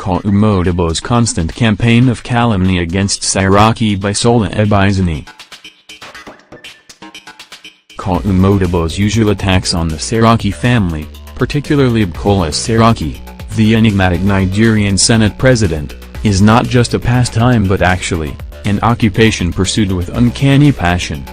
Kawu Modibo's constant campaign of calumny against Saraki by Sola Ebiseni. Kawu Modibo's usual attacks on the Saraki family, particularly Bukola Saraki, the enigmatic Nigerian Senate president, is not just a pastime but actually an occupation pursued with uncanny passion.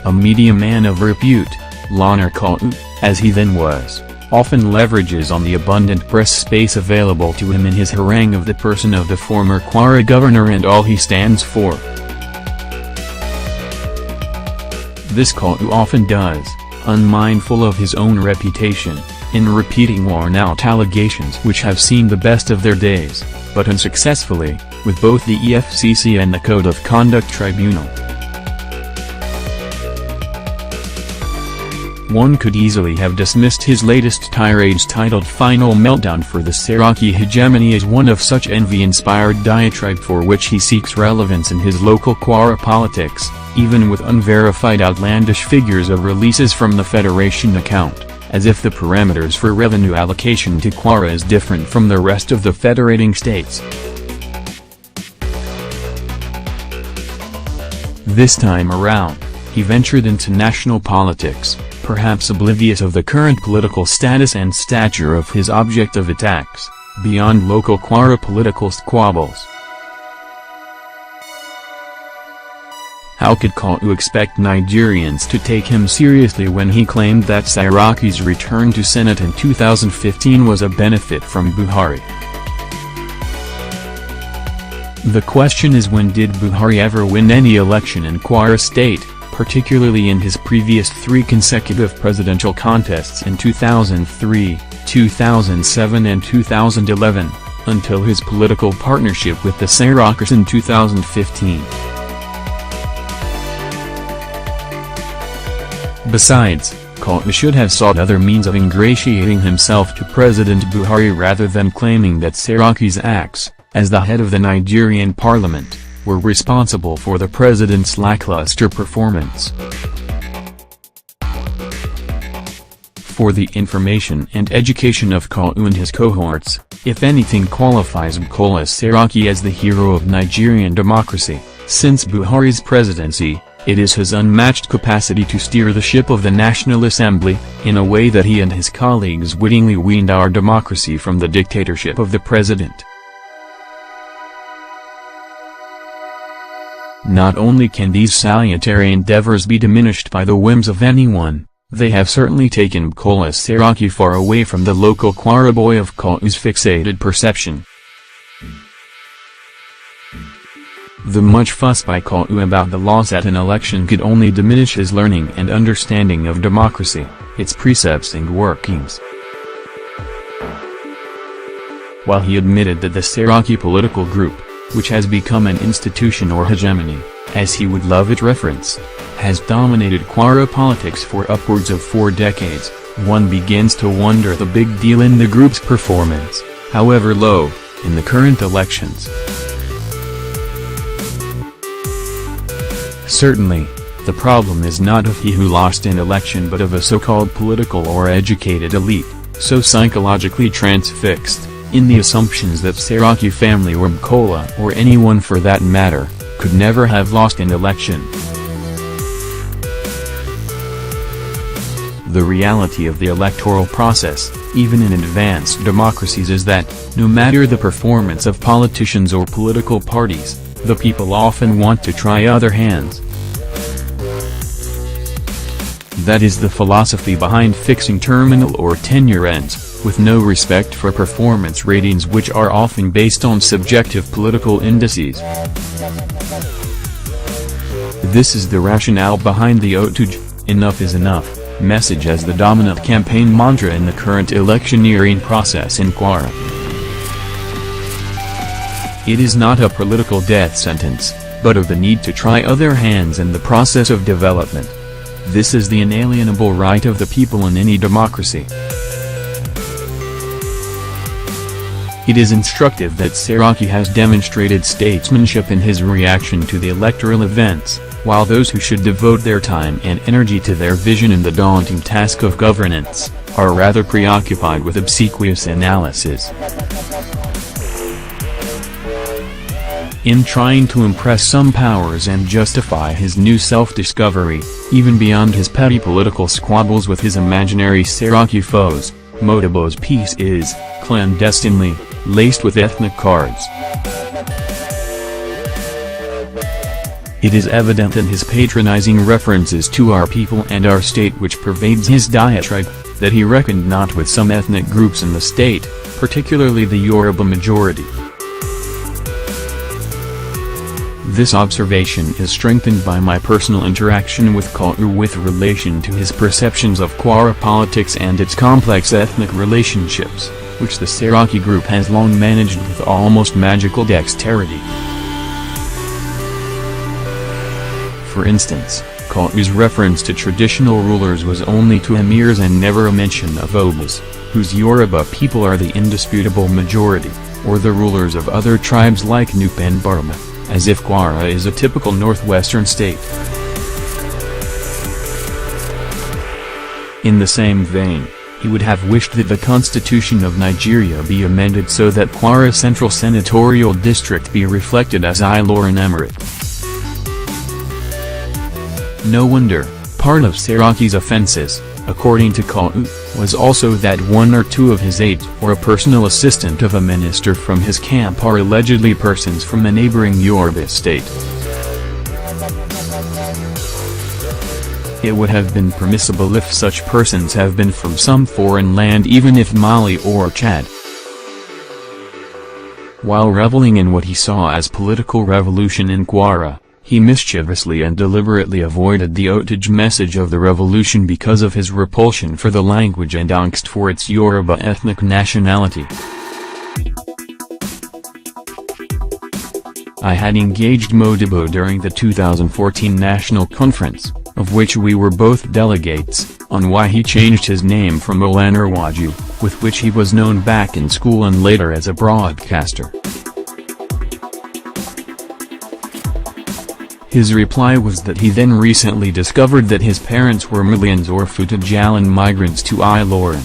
A media man of repute, Lawner Kawu, as he then was, often leverages on the abundant press space available to him in his harangue of the person of the former Kwara governor and all he stands for. This Kawu often does, unmindful of his own reputation, in repeating worn-out allegations which have seen the best of their days, but unsuccessfully, with both the EFCC and the Code of Conduct Tribunal. One could easily have dismissed his latest tirades titled Final Meltdown for the Saraki hegemony as one of such envy-inspired diatribe for which he seeks relevance in his local Kwara politics, even with unverified outlandish figures of releases from the Federation account, as if the parameters for revenue allocation to Kwara is different from the rest of the federating states. This time around, he ventured into national politics, perhaps oblivious of the current political status and stature of his object of attacks, beyond local Kwara political squabbles. How could Kawu expect Nigerians to take him seriously when he claimed that Saraki's return to Senate in 2015 was a benefit from Buhari? The question is, when did Buhari ever win any election in Kwara State, particularly in his previous 3 consecutive presidential contests in 2003, 2007 and 2011, until his political partnership with the Sarakas in 2015. Besides, Kawu should have sought other means of ingratiating himself to President Buhari rather than claiming that Saraki's acts, as the head of the Nigerian parliament, were responsible for the president's lackluster performance. For the information and education of Kawu and his cohorts, if anything qualifies Bukola Saraki as the hero of Nigerian democracy, since Buhari's presidency, it is his unmatched capacity to steer the ship of the National Assembly, in a way that he and his colleagues wittingly weaned our democracy from the dictatorship of the president. Not only can these salutary endeavors be diminished by the whims of anyone, they have certainly taken Bukola Saraki far away from the local Kwara boy of Kawu's fixated perception. The much fuss by Kawu about the loss at an election could only diminish his learning and understanding of democracy, its precepts and workings. While he admitted that the Saraki political group, which has become an institution or hegemony, as he would love it reference, has dominated Kwara politics for upwards of 4 decades, one begins to wonder the big deal in the group's performance, however low, in the current elections. Certainly, the problem is not of he who lost an election but of a so-called political or educated elite, so psychologically transfixed, in the assumptions that Saraki family or Bukola or anyone for that matter, could never have lost an election. The reality of the electoral process, even in advanced democracies, is that, no matter the performance of politicians or political parties, the people often want to try other hands. That is the philosophy behind fixing terminal or tenure ends, with no respect for performance ratings which are often based on subjective political indices. This is the rationale behind the "enough is enough" message as the dominant campaign mantra in the current electioneering process in Kwara. It is not a political death sentence, but of the need to try other hands in the process of development. This is the inalienable right of the people in any democracy. It is instructive that Saraki has demonstrated statesmanship in his reaction to the electoral events, while those who should devote their time and energy to their vision in the daunting task of governance, are rather preoccupied with obsequious analysis. In trying to impress some powers and justify his new self-discovery, even beyond his petty political squabbles with his imaginary Saraki foes, Modibo's piece is, clandestinely, laced with ethnic cards. It is evident in his patronizing references to our people and our state which pervades his diatribe, that he reckoned not with some ethnic groups in the state, particularly the Yoruba majority. This observation is strengthened by my personal interaction with Kawu with relation to his perceptions of Kwara politics and its complex ethnic relationships, which the Saraki group has long managed with almost magical dexterity. For instance, Kawu's reference to traditional rulers was only to emirs and never a mention of Obas, whose Yoruba people are the indisputable majority, or the rulers of other tribes like Nupe and Barma, as if Kwara is a typical northwestern state. In the same vein, he would have wished that the Constitution of Nigeria be amended so that Kwara Central Senatorial District be reflected as Ilorin Emirate. No wonder, part of Saraki's offenses, according to Kawu, was also that one or two of his aides or a personal assistant of a minister from his camp are allegedly persons from a neighboring Yoruba state. It would have been permissible if such persons have been from some foreign land, even if Mali or Chad. While reveling in what he saw as political revolution in Kwara, he mischievously and deliberately avoided the otage message of the revolution because of his repulsion for the language and angst for its Yoruba ethnic nationality. I had engaged Modibo during the 2014 National Conference, of which we were both delegates, on why he changed his name from Olanrewaju, with which he was known back in school and later as a broadcaster. His reply was that he then recently discovered that his parents were Malians or Futajalan migrants to Ilorin.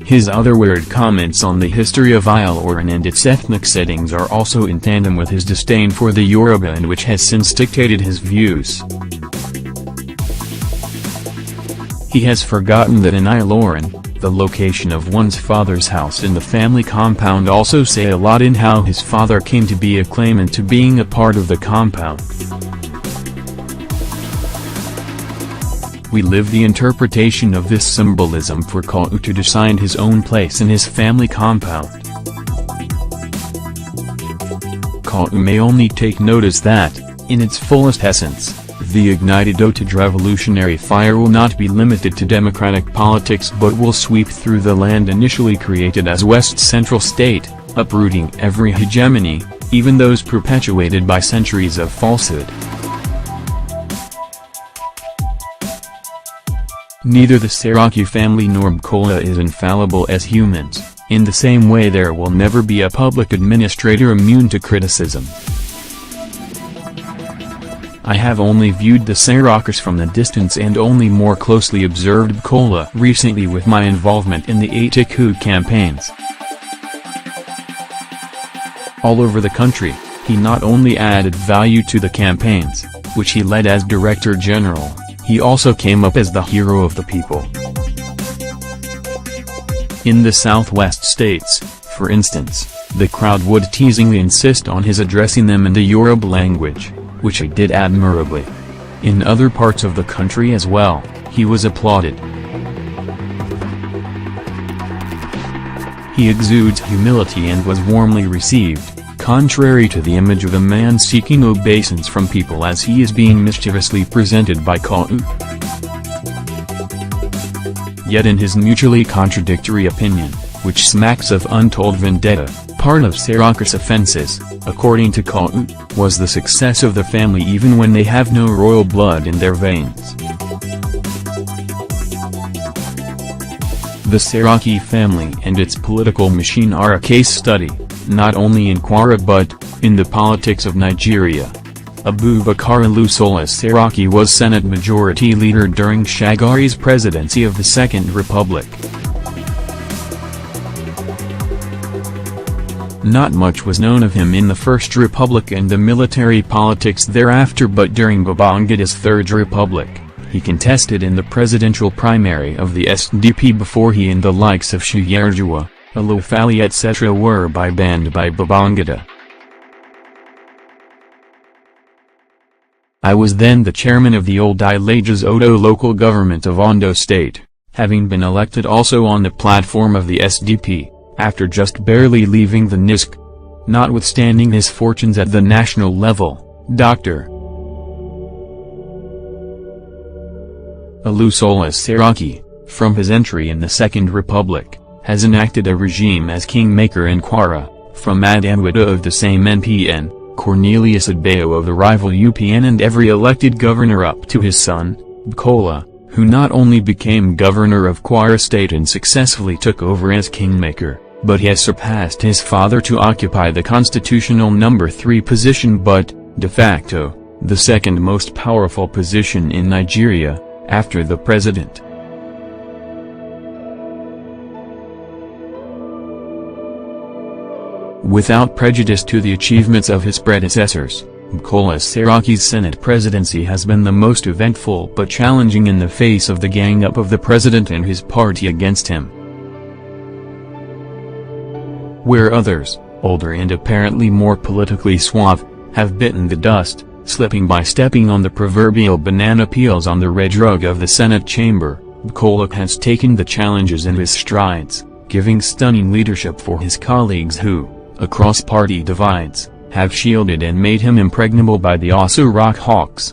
His other weird comments on the history of Ilorin and its ethnic settings are also in tandem with his disdain for the Yoruba, and which has since dictated his views. He has forgotten that in Ilorin, the location of one's father's house and the family compound also say a lot in how his father came to be a claimant to being a part of the compound. We live the interpretation of this symbolism for Kawu to decide his own place in his family compound. Kawu may only take notice that, in its fullest essence, the ignited otage revolutionary fire will not be limited to democratic politics but will sweep through the land initially created as West Central State, uprooting every hegemony, even those perpetuated by centuries of falsehood. Neither the Saraki family nor Bukola is infallible as humans, in the same way there will never be a public administrator immune to criticism. I have only viewed the Sarakas from the distance and only more closely observed Bukola recently with my involvement in the Atiku campaigns. All over the country, he not only added value to the campaigns, which he led as Director General, he also came up as the hero of the people. In the Southwest states, for instance, the crowd would teasingly insist on his addressing them in the Yoruba language, which he did admirably. In other parts of the country as well, he was applauded. He exudes humility and was warmly received, contrary to the image of a man seeking obeisance from people as he is being mischievously presented by Kawu. Yet in his mutually contradictory opinion, which smacks of untold vendetta, part of Saraka's offenses, according to Kawu, was the success of the family even when they have no royal blood in their veins. The Saraki family and its political machine are a case study, not only in Kwara but, in the politics of Nigeria. Abubakar Sola Saraki was Senate Majority Leader during Shagari's presidency of the Second Republic. Not much was known of him in the First Republic and the military politics thereafter, but during Babangida's Third Republic, he contested in the presidential primary of the SDP before he and the likes of Shuyerjua, Alofali etc. were banned by Babangida. I was then the chairman of the old Ilajas Odo local government of Ondo State, having been elected also on the platform of the SDP, after just barely leaving the NISC. Notwithstanding his fortunes at the national level, Dr. Olusola Saraki, from his entry in the Second Republic, has enacted a regime as kingmaker in Kwara, from Adamwada of the same NPN, Cornelius Adbayo of the rival UPN, and every elected governor up to his son, Bukola, who not only became governor of Kwara State and successfully took over as kingmaker, but has surpassed his father to occupy the constitutional number 3 position, but, de facto, the second most powerful position in Nigeria, after the president. Without prejudice to the achievements of his predecessors, Bukola Saraki's Senate presidency has been the most eventful but challenging in the face of the gang-up of the president and his party against him. Where others, older and apparently more politically suave, have bitten the dust, slipping by stepping on the proverbial banana peels on the red rug of the Senate chamber, Bukola has taken the challenges in his strides, giving stunning leadership for his colleagues who, across party divides, have shielded and made him impregnable by the Aso Rock Hawks.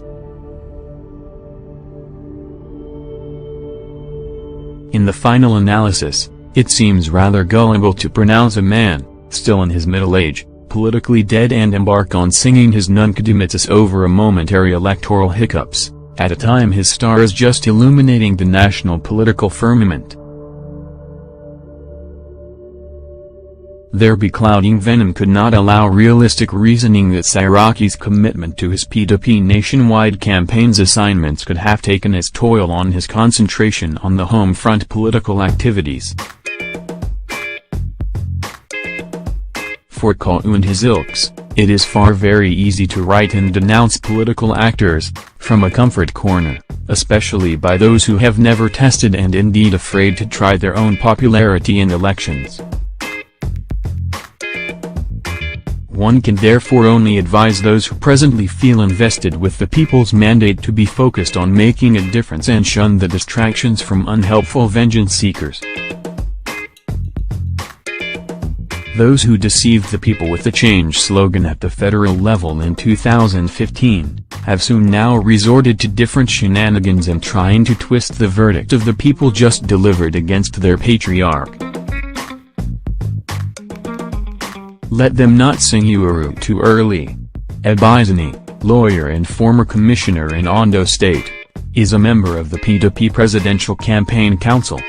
In the final analysis, it seems rather gullible to pronounce a man, still in his middle age, politically dead and embark on singing his Nunkadimitis over a momentary electoral hiccups, at a time his star is just illuminating the national political firmament. Their beclouding venom could not allow realistic reasoning that Saraki's commitment to his PDP nationwide campaign's assignments could have taken its toll on his concentration on the home front political activities. For Kawu and his ilks, it is far very easy to write and denounce political actors, from a comfort corner, especially by those who have never tested and indeed afraid to try their own popularity in elections. One can therefore only advise those who presently feel invested with the people's mandate to be focused on making a difference and shun the distractions from unhelpful vengeance seekers. Those who deceived the people with the change slogan at the federal level in 2015, have soon now resorted to different shenanigans and trying to twist the verdict of the people just delivered against their patriarch. Let them not sing Uru too early. Ebiseni, lawyer and former commissioner in Ondo State, is a member of the PDP Presidential Campaign Council.